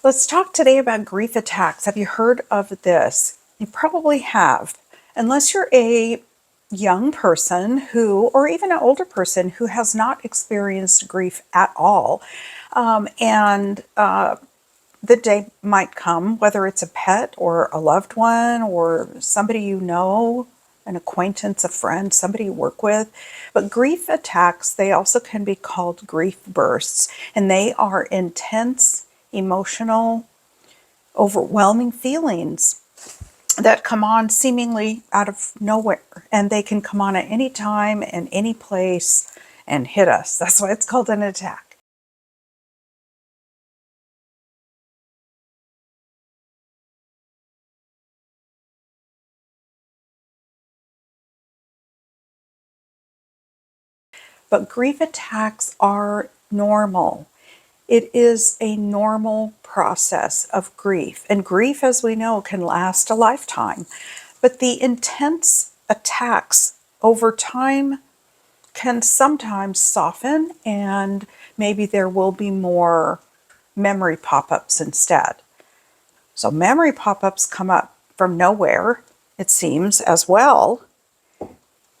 Let's talk today about grief attacks. Have you heard of this? You probably have. Unless you're a young person or even an older person who has not experienced grief at all. And the day might come, whether it's a pet or a loved one or somebody you know, an acquaintance, a friend, somebody you work with. But grief attacks, they also can be called grief bursts, and they are intense, emotional, overwhelming feelings that come on seemingly out of nowhere. And they can come on at any time and any place and hit us. That's why it's called an attack. But grief attacks are normal. It is a normal process of grief. And grief, as we know, can last a lifetime. But the intense attacks over time can sometimes soften, and maybe there will be more memory pop-ups instead. So memory pop-ups come up from nowhere, it seems, as well.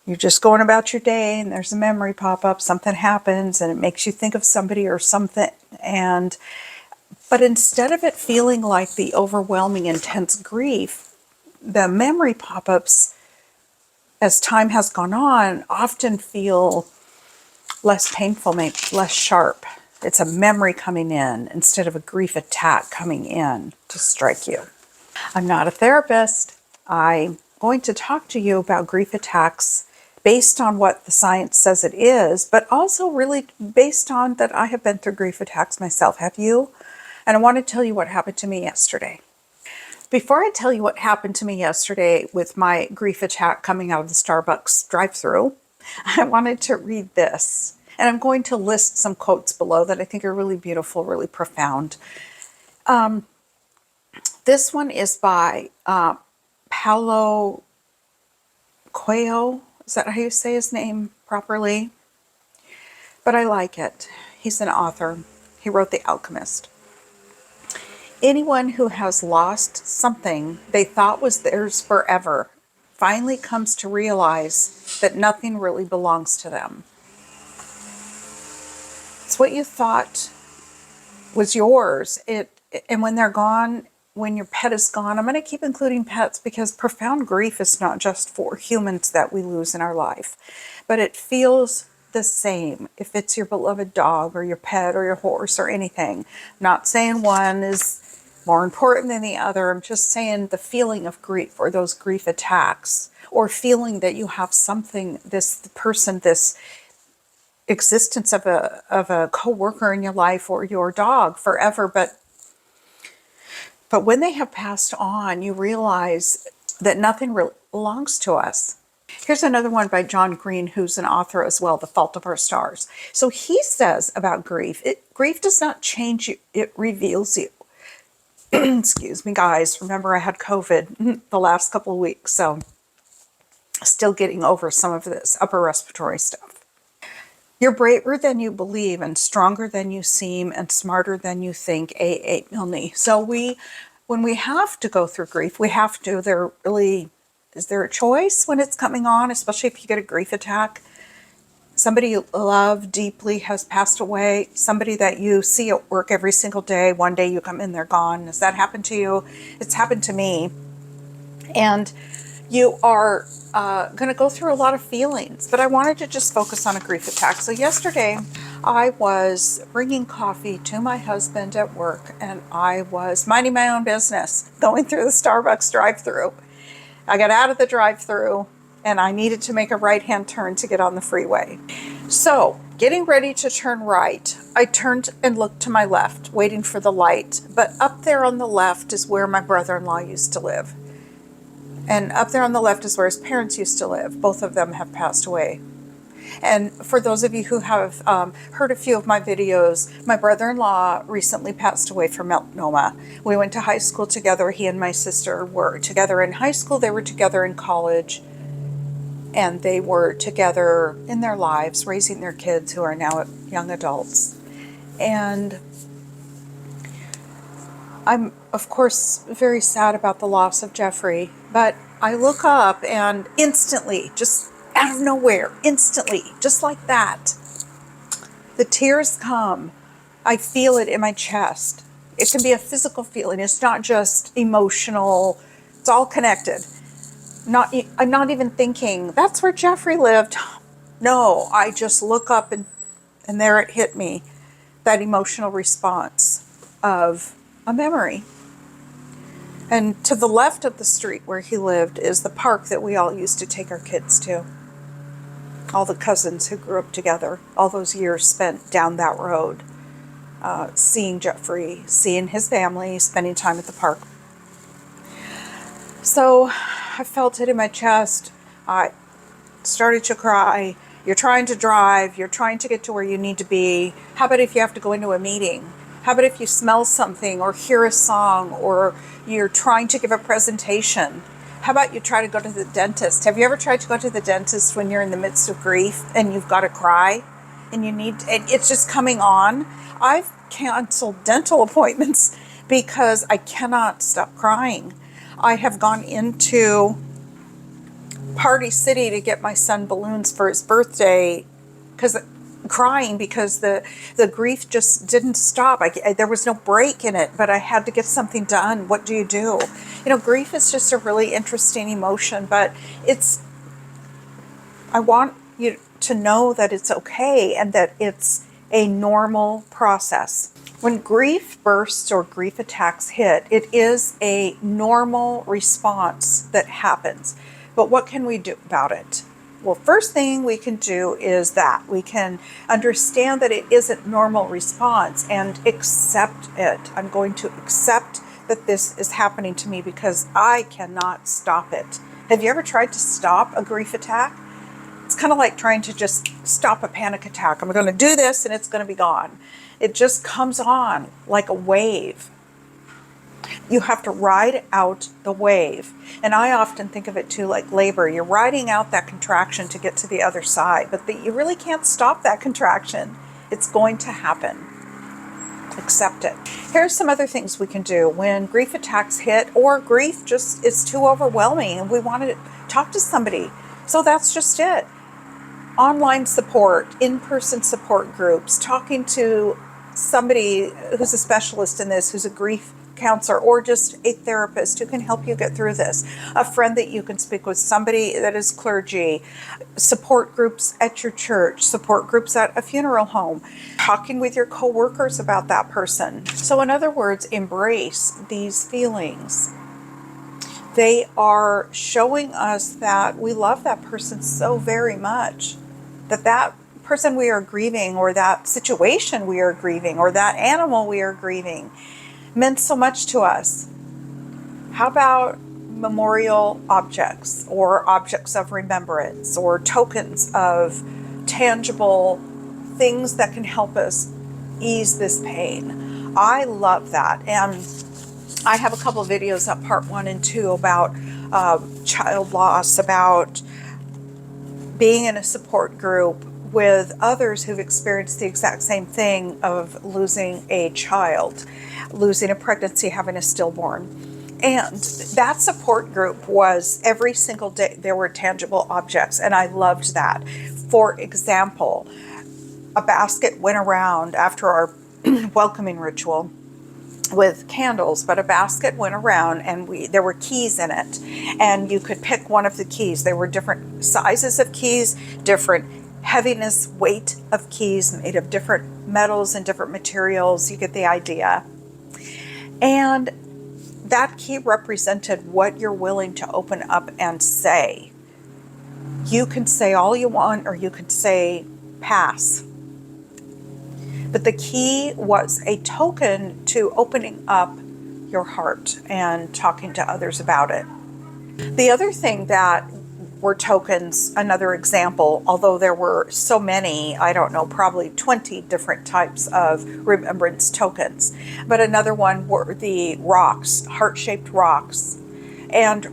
You're just going about your day and there's a memory pop-up, something happens and it makes you think of somebody or something. But instead of it feeling like the overwhelming intense grief, the memory pop-ups, as time has gone on, often feel less painful, maybe less sharp. It's a memory coming in instead of a grief attack coming in to strike you. I'm not a therapist. I'm going to talk to you about grief attacks based on what the science says it is, but also really based on that I have been through grief attacks myself. Have you? And I want to tell you what happened to me yesterday. Before I tell you what happened to me yesterday with my grief attack coming out of the Starbucks drive-thru, I wanted to read this. And I'm going to list some quotes below that I think are really beautiful, really profound. This one is by Paulo Coelho. Is that how you say his name properly? But I like it. He's an author. He wrote The Alchemist. Anyone who has lost something they thought was theirs forever finally comes to realize that nothing really belongs to them. It's what you thought was yours. And when they're gone, when your pet is gone, I'm going to keep including pets because profound grief is not just for humans that we lose in our life, but it feels the same if it's your beloved dog or your pet or your horse or anything. I'm not saying one is more important than the other. I'm just saying the feeling of grief or those grief attacks, or feeling that you have something, this person, this existence of a coworker in your life or your dog forever, but when they have passed on, you realize that nothing really belongs to us. Here's another one by John Green, who's an author as well, The Fault of Our Stars. So he says about grief, grief does not change you, it reveals you. Excuse me, guys. Remember, I had COVID the last couple of weeks, so still getting over some of this upper respiratory stuff. You're braver than you believe and stronger than you seem and smarter than you think. A. Milne. So when we have to go through grief, we have to. Is there a choice when it's coming on, especially if you get a grief attack? Somebody you love deeply has passed away. Somebody that you see at work every single day. One day you come in, they're gone. Has that happened to you? It's happened to me. And you are going to go through a lot of feelings, but I wanted to just focus on a grief attack. So yesterday I was bringing coffee to my husband at work, and I was minding my own business, going through the Starbucks drive-thru. I got out of the drive-thru and I needed to make a right-hand turn to get on the freeway. So getting ready to turn right, I turned and looked to my left, waiting for the light. But up there on the left is where my brother-in-law used to live. And up there on the left is where his parents used to live. Both of them have passed away. And for those of you who have heard a few of my videos, my brother-in-law recently passed away from melanoma. We went to high school together. He and my sister were together in high school. They were together in college. And they were together in their lives, raising their kids who are now young adults. And I'm, of course, very sad about the loss of Jeffrey, but I look up and instantly, just out of nowhere, instantly, just like that, the tears come. I feel it in my chest. It can be a physical feeling. It's not just emotional. It's all connected. I'm not even thinking, that's where Jeffrey lived. No, I just look up and there it hit me. That emotional response of a memory. And to the left of the street where he lived is the park that we all used to take our kids to. All the cousins who grew up together, all those years spent down that road, seeing Jeffrey, seeing his family, spending time at the park. So I felt it in my chest. I started to cry. You're trying to drive. You're trying to get to where you need to be. How about if you have to go into a meeting? How about if you smell something or hear a song, or you're trying to give a presentation? How about you try to go to the dentist? Have you ever tried to go to the dentist when you're in the midst of grief and you've got to cry and it's just coming on? I've canceled dental appointments because I cannot stop crying. I have gone into Party City to get my son balloons for his birthday crying because the grief just didn't stop. There was no break in it, but I had to get something done. What do? Grief is just a really interesting emotion, but I want you to know that it's okay and that it's a normal process. When grief bursts or grief attacks hit, it is a normal response that happens. But what can we do about it? Well, first thing we can do is that we can understand that it isn't normal response and accept it. I'm going to accept that this is happening to me because I cannot stop it. Have you ever tried to stop a grief attack? It's kind of like trying to just stop a panic attack. I'm going to do this and it's going to be gone. It just comes on like a wave. You have to ride out the wave. And I often think of it too like labor. You're riding out that contraction to get to the other side, but you really can't stop that contraction. It's going to happen. Accept it. Here's some other things we can do when grief attacks hit or grief just is too overwhelming and we want to talk to somebody. So that's just it. Online support, in-person support groups, talking to somebody who's a specialist in this, who's a grief counselor, or just a therapist who can help you get through this. A friend that you can speak with, somebody that is clergy, support groups at your church, support groups at a funeral home, talking with your coworkers about that person. So in other words, embrace these feelings. They are showing us that we love that person so very much, that person we are grieving, or that situation we are grieving, or that animal we are grieving meant so much to us. How about memorial objects or objects of remembrance or tokens of tangible things that can help us ease this pain? I love that. And I have a couple of videos up, part 1 and 2, about child loss, about being in a support group with others who've experienced the exact same thing of losing a child, losing a pregnancy, having a stillborn. And that support group was every single day there were tangible objects, and I loved that. For example, a basket went around after our welcoming ritual with candles, but a basket went around and there were keys in it, and you could pick one of the keys. There were different sizes of keys, different heaviness, weight of keys made of different metals and different materials. You get the idea. And that key represented what you're willing to open up and say. You can say all you want, or you could say pass. But the key was a token to opening up your heart and talking to others about it. The other thing that were tokens, another example, although there were so many, I don't know, probably 20 different types of remembrance tokens. But another one were the rocks, heart-shaped rocks, and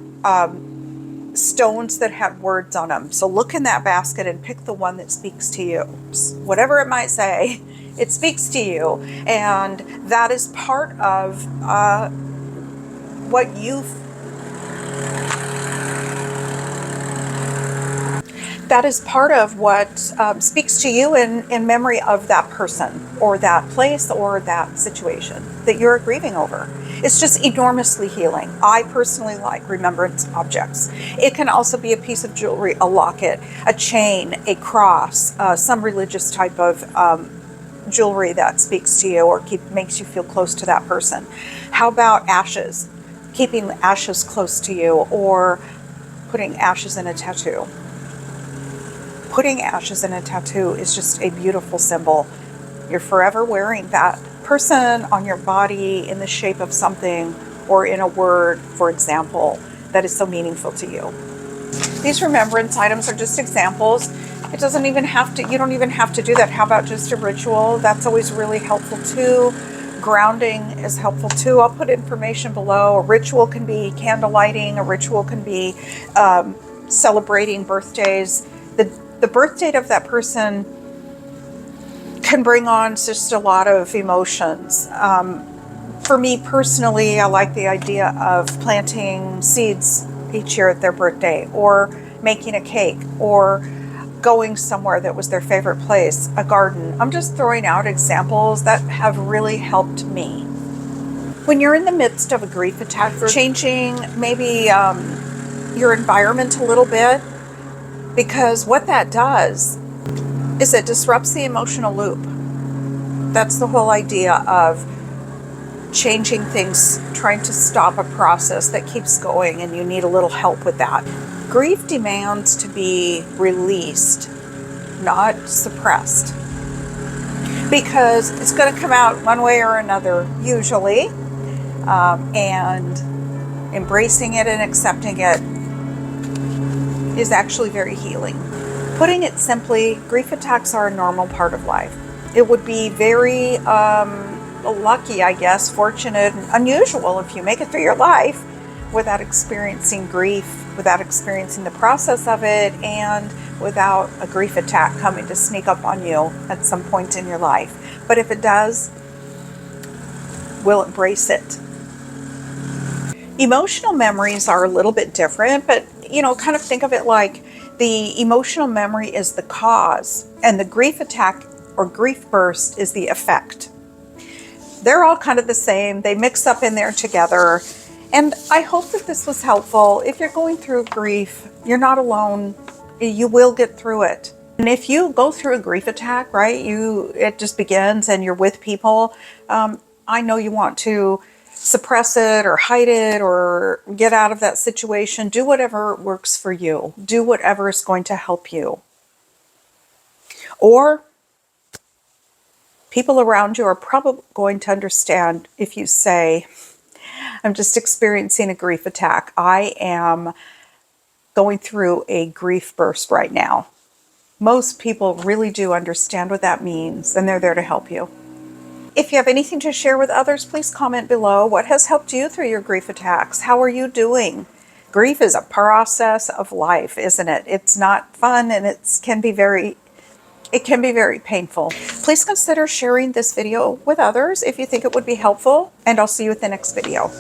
stones that had words on them. So look in that basket and pick the one that speaks to you. Whatever it might say, It speaks to you, and that is part of what you that is part of what speaks to you in memory of that person or that place or that situation that you're grieving over. It's just enormously healing. I personally like remembrance objects. It can also be a piece of jewelry, a locket, a chain, a cross, some religious type of jewelry that speaks to you or makes you feel close to that person. How about ashes? Keeping ashes close to you, or putting ashes in a tattoo. Putting ashes in a tattoo is just a beautiful symbol. You're forever wearing that person on your body in the shape of something or in a word, for example, that is so meaningful to you. These remembrance items are just examples. It doesn't even have to, you don't even have to do that. How about just a ritual? That's always really helpful too. Grounding is helpful too. I'll put information below. A ritual can be candle lighting. A ritual can be celebrating birthdays. The birth date of that person can bring on just a lot of emotions. For me personally, I like the idea of planting seeds each year at their birthday, or making a cake, or going somewhere that was their favorite place, a garden. I'm just throwing out examples that have really helped me. When you're in the midst of a grief attack, changing maybe your environment a little bit, because what that does is it disrupts the emotional loop. That's the whole idea of changing things, trying to stop a process that keeps going, and you need a little help with that. Grief demands to be released, not suppressed, because it's going to come out one way or another, usually, and embracing it and accepting it is actually very healing. Putting it simply, grief attacks are a normal part of life. It would be very lucky, I guess, fortunate and unusual if you make it through your life without experiencing grief, without experiencing the process of it, and without a grief attack coming to sneak up on you at some point in your life. But if it does, we'll embrace it. Emotional memories are a little bit different, but kind of think of it like the emotional memory is the cause, and the grief attack or grief burst is the effect. They're all kind of the same. They mix up in there together. And I hope that this was helpful. If you're going through grief, you're not alone. You will get through it. And if you go through a grief attack, right, it just begins and you're with people, I know you want to suppress it or hide it or get out of that situation. Do whatever works for you. Do whatever is going to help you. Or people around you are probably going to understand if you say, I'm just experiencing a grief attack. I am going through a grief burst right now. Most people really do understand what that means, and they're there to help you. If you have anything to share with others, please comment below. What has helped you through your grief attacks? How are you doing? Grief is a process of life, isn't it? It's not fun, and it can be very painful. Please consider sharing this video with others if you think it would be helpful, and I'll see you with the next video.